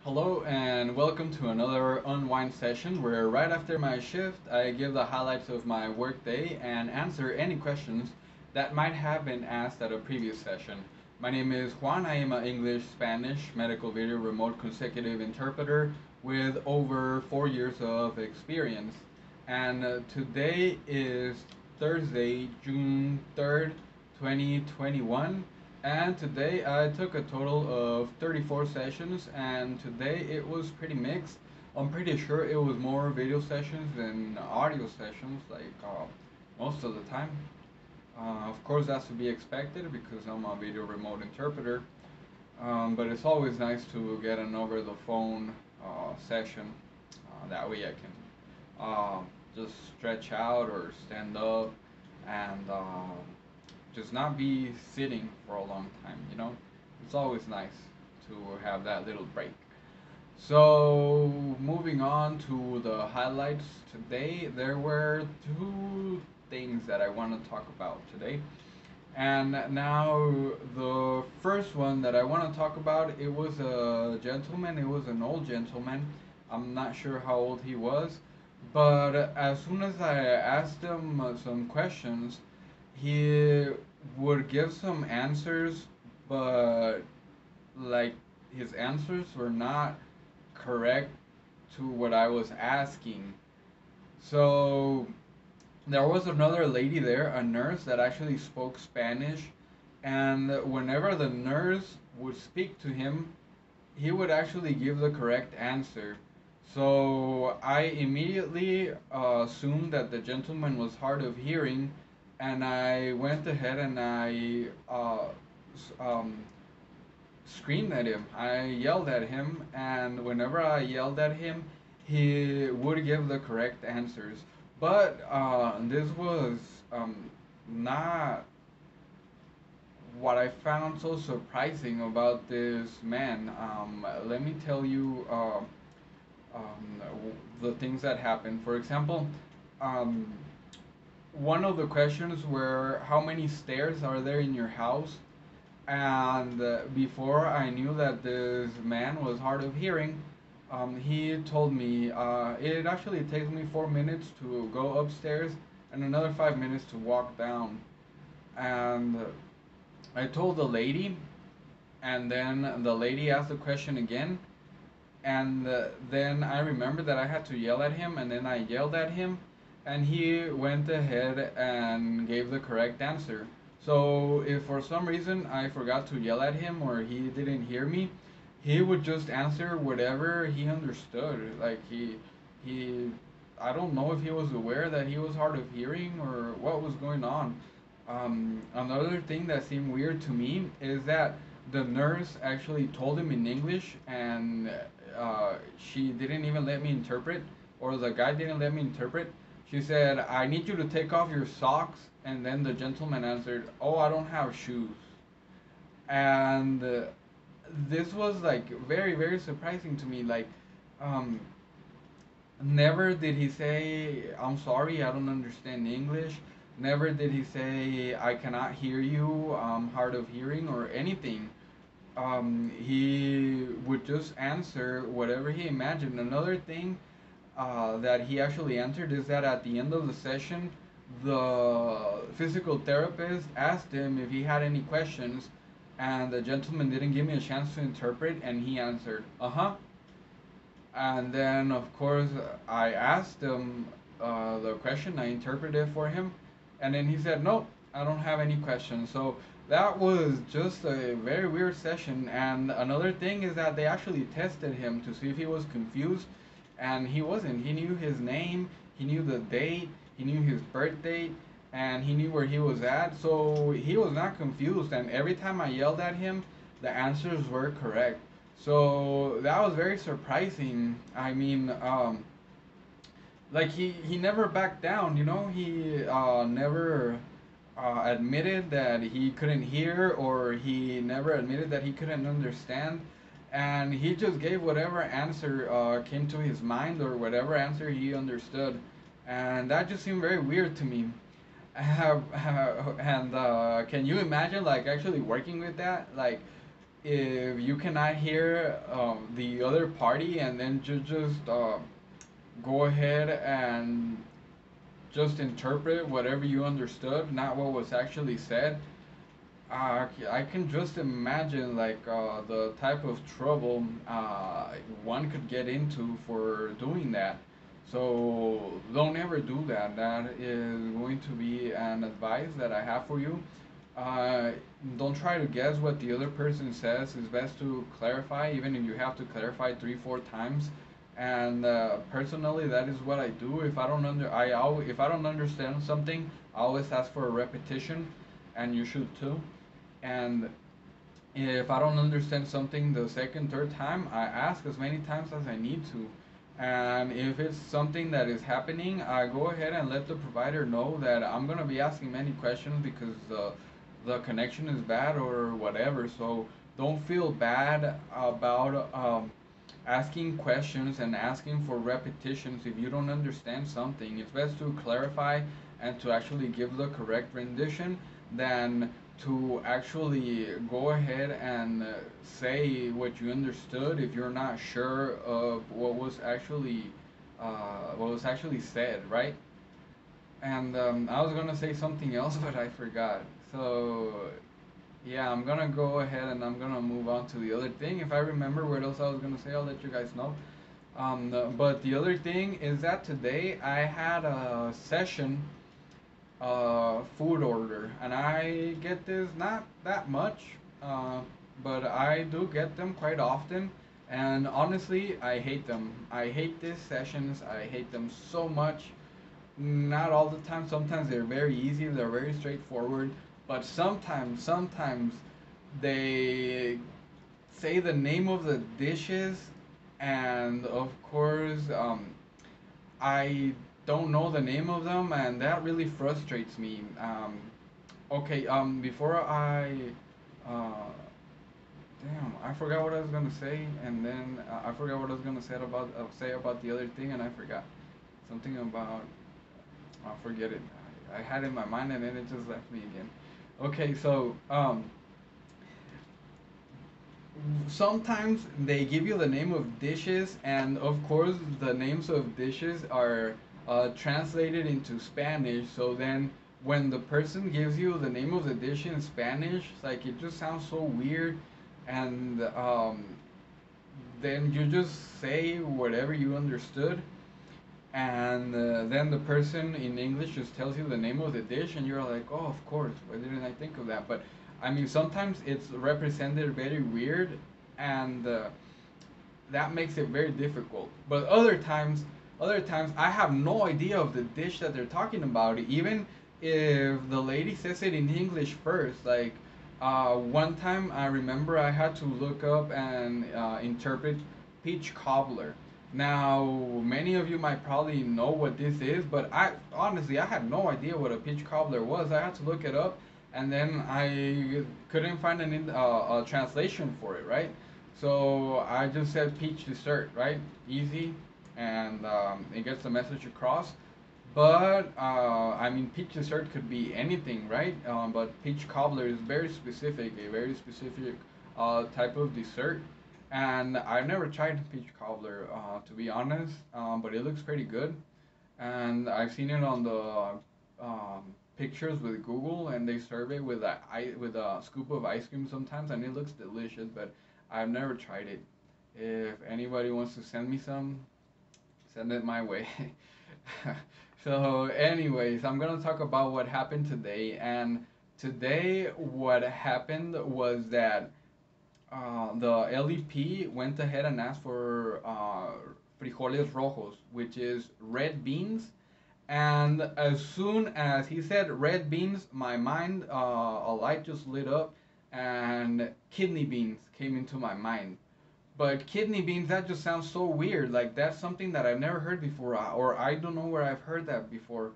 Hello and welcome to another unwind session where right after my shift I give the highlights of my workday and answer any questions that might have been asked at a previous session. My name is Juan. I am an English Spanish medical video remote consecutive interpreter with over 4 years of experience. And today is Thursday, June 3rd, 2021. And today I took a total of 34 sessions, and today it was pretty mixed. I'm pretty sure it was more video sessions than audio sessions, like most of the time. Of course, that's to be expected because I'm a video remote interpreter. But it's always nice to get an over the phone session. That way I can just stretch out or stand up and just not be sitting for a long time, you know? It's always nice to have that little break. So, moving on to the highlights today, there were two things that I want to talk about today. And now the first one that I want to talk about, it was a gentleman, it was an old gentleman. I'm not sure how old he was, but as soon as I asked him some questions, he would give some answers, but like his answers were not correct to what I was asking. So there was another lady there, a nurse that actually spoke Spanish, and whenever the nurse would speak to him, he would actually give the correct answer. So I immediately assumed that the gentleman was hard of hearing, and I went ahead and I s- um, screamed at him. I yelled at him, and whenever I yelled at him, he would give the correct answers. But this was not what I found so surprising about this man. Let me tell you the things that happened. For example, um, one of the questions were how many stairs are there in your house? And before I knew that this man was hard of hearing, he told me it actually takes me 4 minutes to go upstairs and another 5 minutes to walk down. And I told the lady, and then the lady asked the question again, and then I remembered that I had to yell at him, and then I yelled at him, and he went ahead and gave the correct answer. So if for some reason I forgot to yell at him or he didn't hear me, he would just answer whatever he understood. Like he, I don't know if he was aware that he was hard of hearing or what was going on. Another thing that seemed weird to me is that the nurse actually told him in English, and she didn't even let me interpret, or the guy didn't let me interpret. She said, "I need you to take off your socks," and then the gentleman answered, "Oh, I don't have shoes." And this was like very, very surprising to me. Like, um, never did he say, "I'm sorry, I don't understand English." Never did he say, "I cannot hear you, I'm hard of hearing," or anything. He would just answer whatever he imagined. Another thing that he actually answered is that at the end of the session, the physical therapist asked him if he had any questions, and the gentleman didn't give me a chance to interpret, and he answered, "Uh huh." And then, of course, I asked him the question, I interpreted for him, and then he said, "Nope, I don't have any questions." So that was just a very weird session. And another thing is that they actually tested him to see if he was confused, and he wasn't. He knew his name, he knew the date, he knew his birth date, and he knew where he was at. So he was not confused. And every time I yelled at him, the answers were correct. So that was very surprising. I mean, like he never backed down. You know, he never admitted that he couldn't hear, or he never admitted that he couldn't understand, and he just gave whatever answer came to his mind or whatever answer he understood, and that just seemed very weird to me. And can you imagine like actually working with that? Like if you cannot hear the other party and then just go ahead and just interpret whatever you understood, not what was actually said, I can just imagine like the type of trouble one could get into for doing that. So don't ever do that. That is going to be an advice that I have for you. Uh, don't try to guess what the other person says. It's best to clarify, even if you have to clarify three, four times. And personally, that is what I do. If I don't understand something, I always ask for a repetition, and you should too. And if I don't understand something the second, third time, I ask as many times as I need to. And if it's something that is happening, I go ahead and let the provider know that I'm gonna be asking many questions because the connection is bad or whatever. So don't feel bad about asking questions and asking for repetitions if you don't understand something. It's best to clarify and to actually give the correct rendition than to actually go ahead and say what you understood if you're not sure of what was actually said, right? And I was gonna say something else, but I forgot. So yeah, I'm gonna go ahead and I'm gonna move on to the other thing. If I remember what else I was gonna say, I'll let you guys know. But the other thing is that today I had a session food order, and I get this not that much, uh, but I do get them quite often. And honestly, I hate them. I hate these sessions. I hate them so much. Not all the time. Sometimes they're very easy. They're very straightforward. But sometimes they say the name of the dishes, and of course, I don't know the name of them, and that really frustrates me. Okay, before uh, damn, I forgot what I was gonna say, and then I forgot what I was gonna say about the other thing, and I forgot something about. I forget it. I had it in my mind, and then it just left me again. Okay, so sometimes they give you the name of dishes, and of course the names of dishes are translated into Spanish. So then when the person gives you the name of the dish in Spanish, like it just sounds so weird, and then you just say whatever you understood, and then the person in English just tells you the name of the dish, and you're like, oh, of course, why didn't I think of that? But I mean, sometimes it's represented very weird, and that makes it very difficult. But other times I have no idea of the dish that they're talking about, even if the lady says it in English first. Like one time, I remember I had to look up and interpret peach cobbler. Now, many of you might probably know what this is, but I honestly I had no idea what a peach cobbler was. I had to look it up, and then I couldn't find a translation for it, right? So I just said peach dessert, right? Easy, and it gets the message across. But I mean, peach dessert could be anything, right? But peach cobbler is very specific, a very specific type of dessert. And I've never tried peach cobbler, to be honest, but it looks pretty good. And I've seen it on the pictures with Google, and they serve it with with a scoop of ice cream sometimes, and it looks delicious. But I've never tried it. If anybody wants to send me some, send it my way. So, anyways, I'm gonna talk about what happened today. And today, what happened was that the LEP went ahead and asked for frijoles rojos, which is red beans. And as soon as he said red beans, my mind, a light just lit up, and kidney beans came into my mind. But kidney beans, that just sounds so weird. Like that's something that I've never heard before, or I don't know where I've heard that before.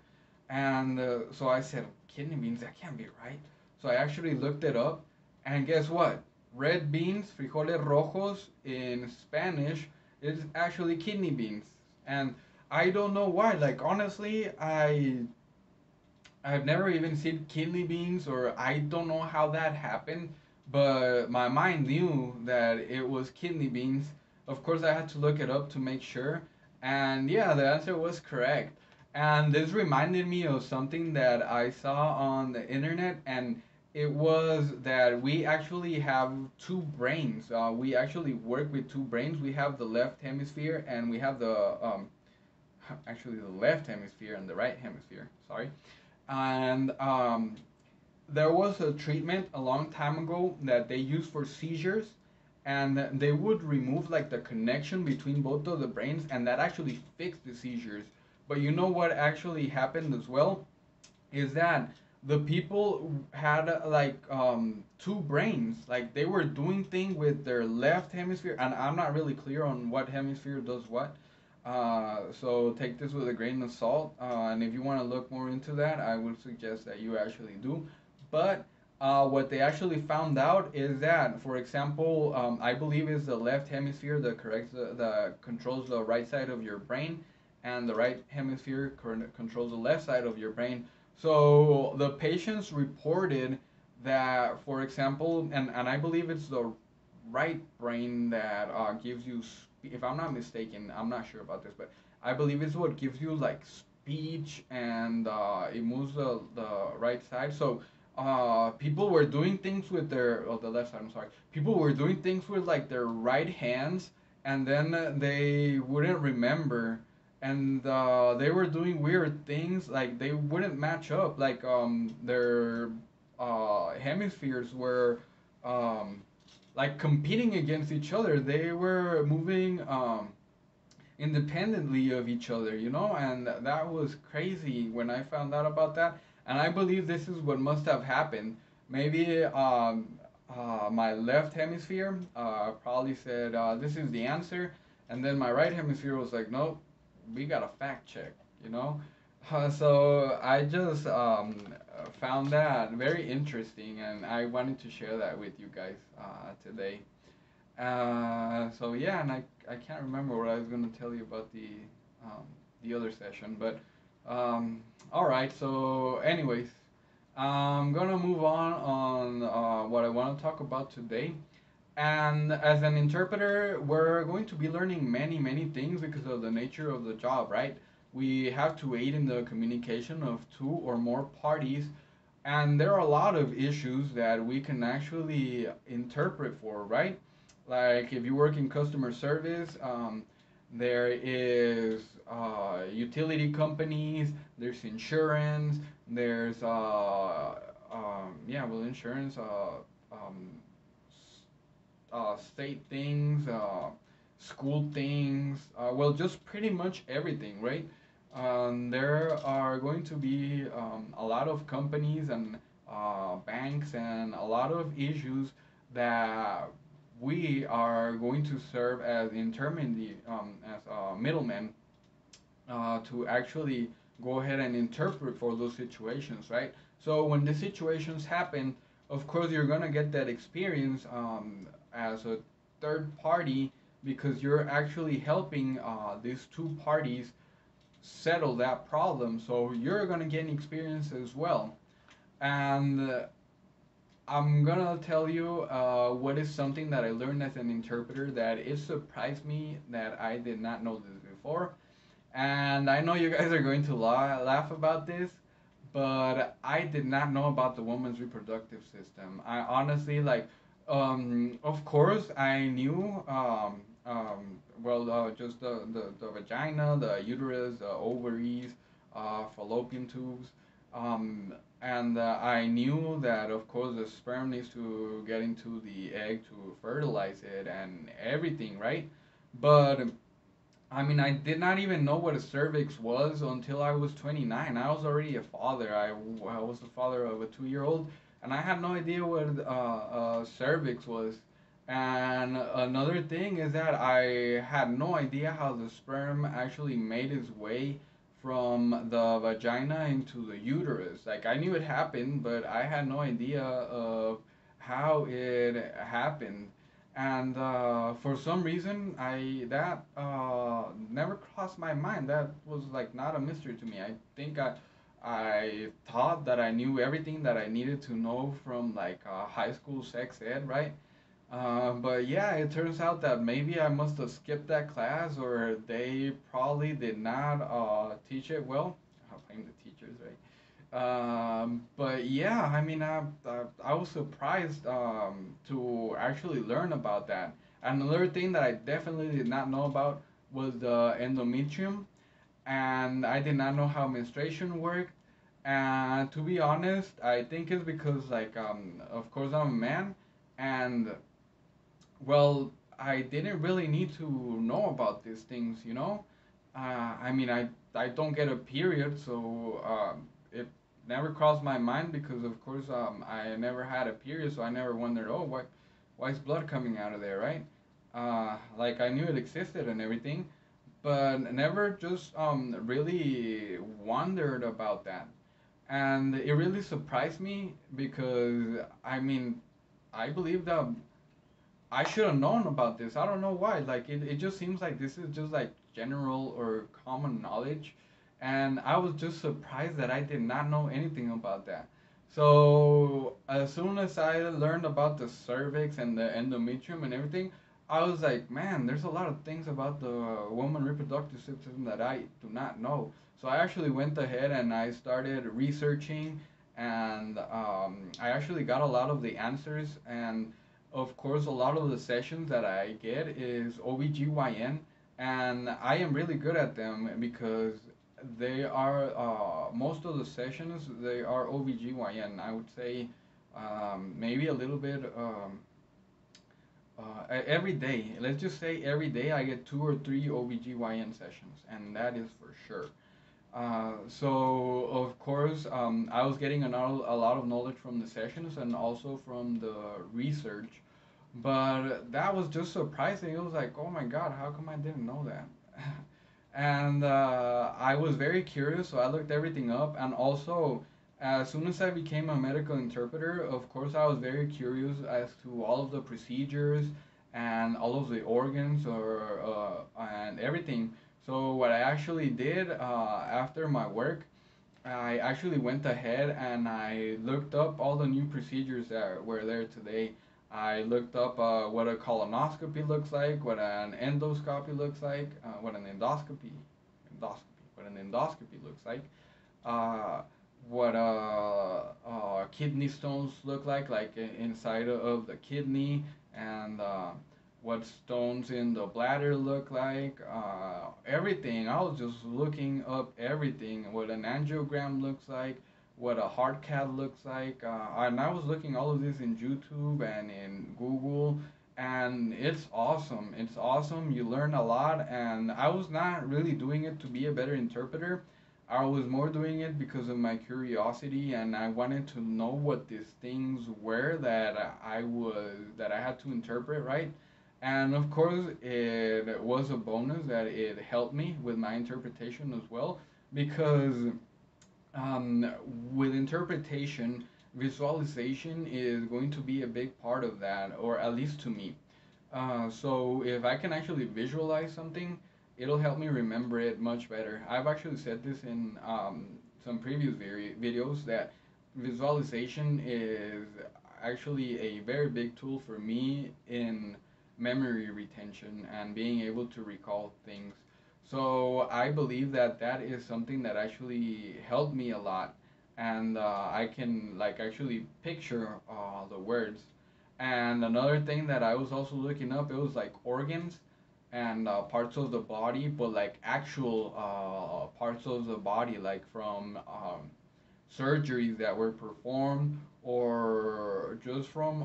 And so I said, kidney beans, that can't be right. So I actually looked it up, and guess what? Red beans, frijoles rojos in Spanish, is actually kidney beans. And I don't know why. Like honestly, I've never even seen kidney beans, or I don't know how that happened. but my mind knew that it was kidney beans. Of course, I had to look it up to make sure, and yeah, the answer was correct. And this reminded me of something that I saw on the internet, and it was that we actually have two brains. We actually work with two brains. We have the left hemisphere, and we have actually the left hemisphere and the right hemisphere. Sorry, and there was a treatment a long time ago that they used for seizures, and they would remove like the connection between both of the brains, and that actually fixed the seizures. But you know what actually happened as well is that the people had like two brains, like they were doing things with their left hemisphere, and I'm not really clear on what hemisphere does what, so take this with a grain of salt, and if you want to look more into that, I would suggest that you actually do. But what they actually found out is that, for example, I believe is the left hemisphere that corrects the controls the right side of your brain, and the right hemisphere controls the left side of your brain. So the patients reported that, for example, and I believe it's the right brain that gives you, if I'm not mistaken, I'm not sure about this, but I believe it's what gives you like speech, and it moves the right side. So people were doing things with their, oh, the left side, I'm sorry. People were doing things with like their right hands, and then they wouldn't remember, and they were doing weird things, like they wouldn't match up, like their hemispheres were um, like competing against each other. They were moving independently of each other, and that was crazy when I found out about that. And I believe this is what must have happened. Maybe my left hemisphere probably said, this is the answer, and then my right hemisphere was like, nope, we got a fact check, you know? So I just found that very interesting, and I wanted to share that with you guys today. So yeah, and I can't remember what I was gonna tell you about the other session, but all right. So anyways, I'm gonna move on what I want to talk about today. And as an interpreter, we're going to be learning many things because of the nature of the job, right? We have to aid in the communication of two or more parties, and there are a lot of issues that we can actually interpret for, right? Like if you work in customer service, there is utility companies, there's insurance, there's yeah, well, insurance, um, state things, school things, well, just pretty much everything, right? There are going to be a lot of companies and banks and a lot of issues that we are going to serve as intermediate, as middlemen, to actually go ahead and interpret for those situations, right? So when the situations happen, of course you're gonna get that experience as a third party, because you're actually helping these two parties settle that problem. So you're gonna gain experience as well. And I'm gonna tell you what is something that I learned as an interpreter that it surprised me that I did not know this before. And I know you guys are going to laugh about this, but I did not know about the woman's reproductive system. I honestly, like, of course, I knew, well, just the vagina, the uterus, the ovaries, fallopian tubes, um, and I knew that, of course, the sperm needs to get into the egg to fertilize it and everything, right? But I mean, I did not even know what a cervix was until I was 29. I was already a father. I was the father of a 2 year old, and I had no idea what cervix was. And another thing is that I had no idea how the sperm actually made its way from the vagina into the uterus. Like, I knew it happened, but I had no idea of how it happened. And for some reason, I that never crossed my mind. That was like not a mystery to me. I think I thought that I knew everything that I needed to know from like high school sex ed, right? But yeah, it turns out that maybe I must have skipped that class, or they probably did not teach it well. I blame the teachers, right? But yeah, I mean, I was surprised to actually learn about that. Another thing that I definitely did not know about was the endometrium, and I did not know how menstruation worked. And to be honest, I think it's because like of course I'm a man, and well, I didn't really need to know about these things, you know. I mean, I don't get a period, so it never crossed my mind because of course I never had a period, so I never wondered, oh, why is blood coming out of there, right? Like I knew it existed and everything, but never just really wondered about that. And it really surprised me because I mean, I believe that I should have known about this. I don't know why. Like it just seems like this is just like general or common knowledge. And I was just surprised that I did not know anything about that. So as soon as I learned about the cervix and the endometrium and everything, I was like, man, there's a lot of things about the woman reproductive system that I do not know. So I actually went ahead and I started researching, and I actually got a lot of the answers. And of course, a lot of the sessions that I get is OBGYN, and I am really good at them because they are most of the sessions they are OBGYN. I would say maybe a little bit every day. Let's just say every day I get 2 or 3 OBGYN sessions, and that is for sure. So of course, I was getting a lot of knowledge from the sessions and also from the research, but that was just surprising. It was like, oh my God, how come I didn't know that? And I was very curious, so I looked everything up. And also, as soon as I became a medical interpreter, of course, I was very curious as to all of the procedures and all of the organs or and everything. So what I actually did after my work, I actually went ahead and I looked up all the new procedures that were there today. I looked up what a colonoscopy looks like, what an endoscopy looks like, what an endoscopy looks like, uh, what kidney stones look like inside of the kidney, and what stones in the bladder look like, everything. I was just looking up everything, what an angiogram looks like, what a heart cath looks like, and I was looking all of this in YouTube and in Google, and it's awesome. It's awesome. You learn a lot, and I was not really doing it to be a better interpreter. I was more doing it because of my curiosity, and I wanted to know what these things were that I had to interpret, right? And of course, it was a bonus that it helped me with my interpretation as well, because um, with interpretation, visualization is going to be a big part of that, or at least to me. So if I can actually visualize something, it'll help me remember it much better. I've actually said this in some previous videos that visualization is actually a very big tool for me in memory retention and being able to recall things. So I believe that that is something that actually helped me a lot, and I can like actually picture the words. And another thing that I was also looking up, it was like organs and parts of the body, but like actual parts of the body, like from surgeries that were performed or just from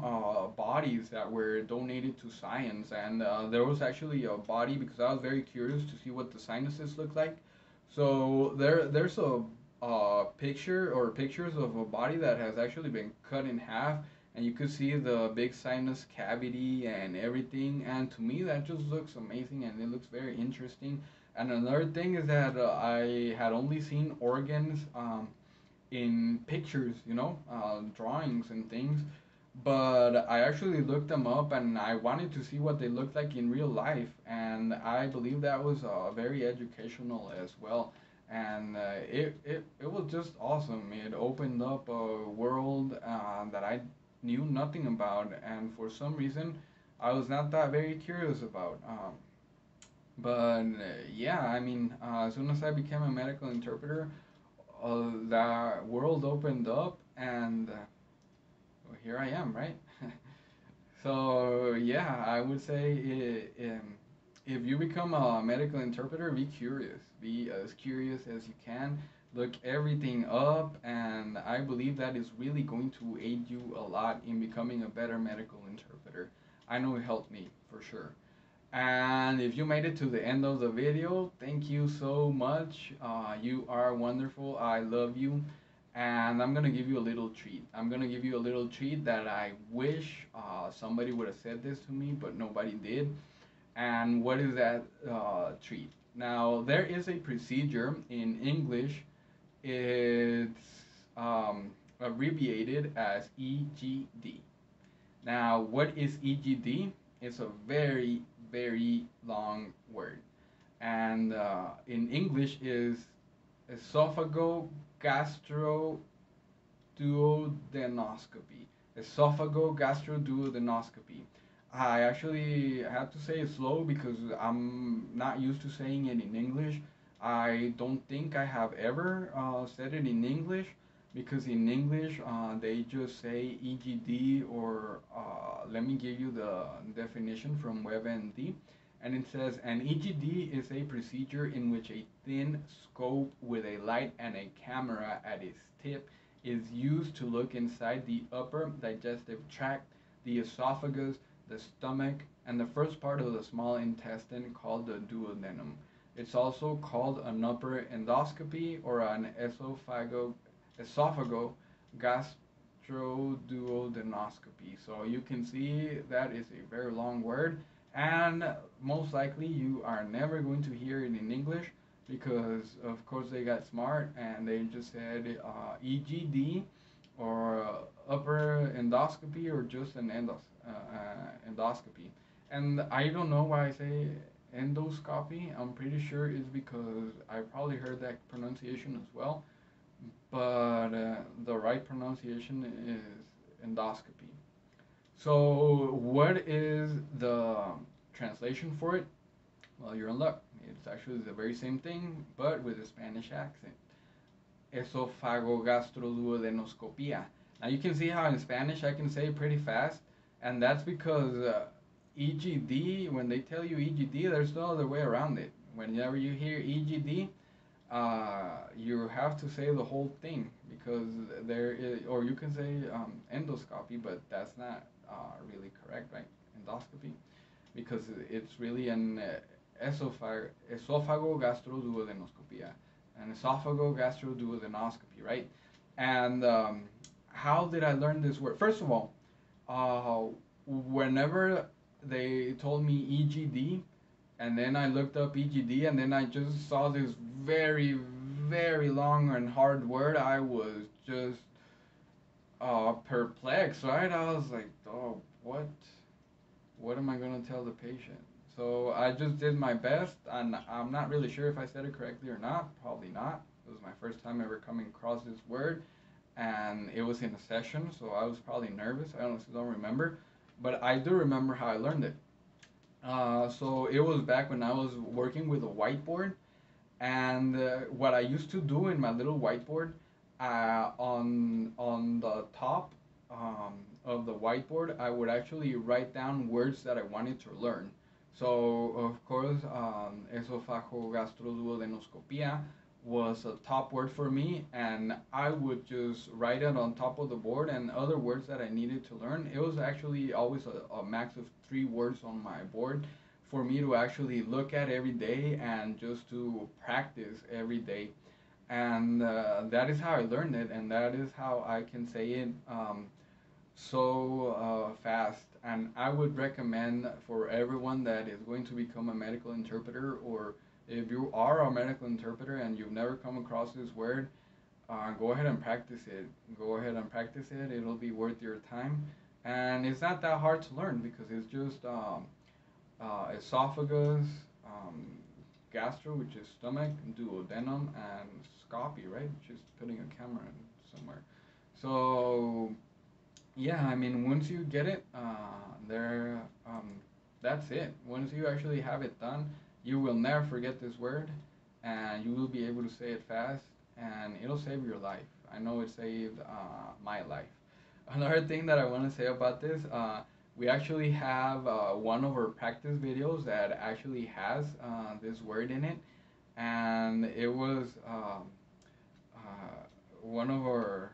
bodies that were donated to science. And there was actually a body because I was very curious to see what the sinuses look like. So there's a picture or pictures of a body that has actually been cut in half, and you could see the big sinus cavity and everything. And to me, that just looks amazing and it looks very interesting. And another thing is that I had only seen organs in pictures, drawings and things. But I actually looked them up and I wanted to see what they looked like in real life. And I believe that was very educational as well. and it was just awesome. It opened up a world that I knew nothing about, and for some reason, I was not that very curious about. But yeah, I mean, as soon as I became a medical interpreter, that world opened up, and well, here I am, right? So yeah, I would say if you become a medical interpreter, be curious. Be as curious as you can. Look everything up, and I believe that is really going to aid you a lot in becoming a better medical interpreter. I know it helped me for sure. And if you made it to the end of the video, thank you so much. You are wonderful. I love you. And I'm gonna give you a little treat. I'm gonna give you a little treat that I wish somebody would have said this to me, but nobody did. And what is that treat? Now, there is a procedure in English. It's abbreviated as EGD. Now, what is EGD? It's a very, very long word. And in English is esophago-gastro duodenoscopy. Esophago-gastroduodenoscopy. I actually have to say it slow because I'm not used to saying it in English. I don't think I have ever said it in English because in English they just say EGD or let me give you the definition from WebMD. And it says an EGD is a procedure in which a thin scope with a light and a camera at its tip is used to look inside the upper digestive tract, the esophagus, the stomach, and the first part of the small intestine called the duodenum. It's also called an upper endoscopy or an esophago gastroduodenoscopy. So you can see that is a very long word, and most likely you are never going to hear it in English because of course they got smart and they just said EGD or upper endoscopy or just an endoscopy. And I don't know why I say endoscopy. I'm pretty sure it's because I probably heard that pronunciation as well, but the right pronunciation is endoscopy. So, what is the translation for it? Well, you're in luck. It's actually the very same thing, but with a Spanish accent. Esophagogastroduodenoscopia. Now, you can see how in Spanish I can say it pretty fast, and that's because EGD, when they tell you EGD, there's no other way around it. Whenever you hear EGD, you have to say the whole thing because there is, or you can say endoscopy, but that's not really correct, right? Endoscopy, because it's really an esophago-gastroduodenoscopia, an esophago-gastroduodenoscopy, right? And how did I learn this word? First of all, whenever they told me EGD, and then I looked up EGD, and then I just saw this very, very long and hard word. I was just perplexed, right? I was like, oh, what? What am I gonna tell the patient? So I just did my best, and I'm not really sure if I said it correctly or not. Probably not. It was my first time ever coming across this word, and it was in a session, so I was probably nervous. I honestly don't remember, but I do remember how I learned it. So it was back when I was working with a whiteboard, and what I used to do in my little whiteboard, on the top of the whiteboard, I would actually write down words that I wanted to learn. So of course, esophagogastroduodenoscopia was a top word for me, and I would just write it on top of the board and other words that I needed to learn. It was actually always a max of 3 words on my board for me to actually look at every day and just to practice every day. And that is how I learned it, and that is how I can say it so fast. And I would recommend for everyone that is going to become a medical interpreter, or if you are a medical interpreter and you've never come across this word, go ahead and practice it. Go ahead and practice it. It'll be worth your time. And it's not that hard to learn because it's just esophagus, um, gastro, which is stomach, duodenum, and scopy, right, which is putting a camera in somewhere. So yeah, I mean, once you get it, there, that's it. Once you actually have it done, you will never forget this word, and you will be able to say it fast, and it'll save your life. I know it saved my life. Another thing that I want to say about this, we actually have one of our practice videos that actually has this word in it, and it was one of our,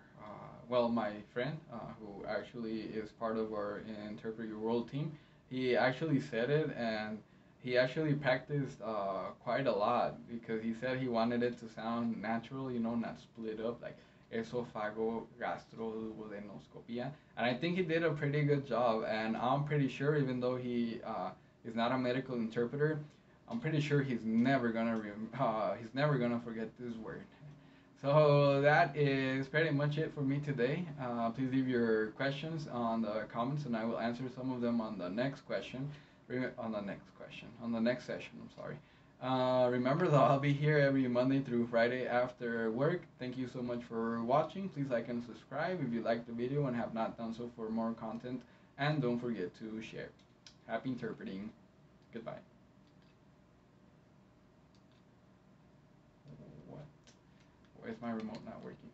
well, my friend, who actually is part of our Interpret Your World team, he actually said it, and he actually practiced quite a lot because he said he wanted it to sound natural, not split up, like esophago, gastro, duodenoscopia. And I think he did a pretty good job, and I'm pretty sure, even though he is not a medical interpreter, I'm pretty sure he's never gonna forget this word. So that is pretty much it for me today. Please leave your questions on the comments, and I will answer some of them on the next question. On the next session. I'm sorry. Remember that I'll be here every Monday through Friday after work. Thank you so much for watching. Please like and subscribe if you liked the video and have not done so for more content. And don't forget to share. Happy interpreting. Goodbye. What? Why is my remote not working?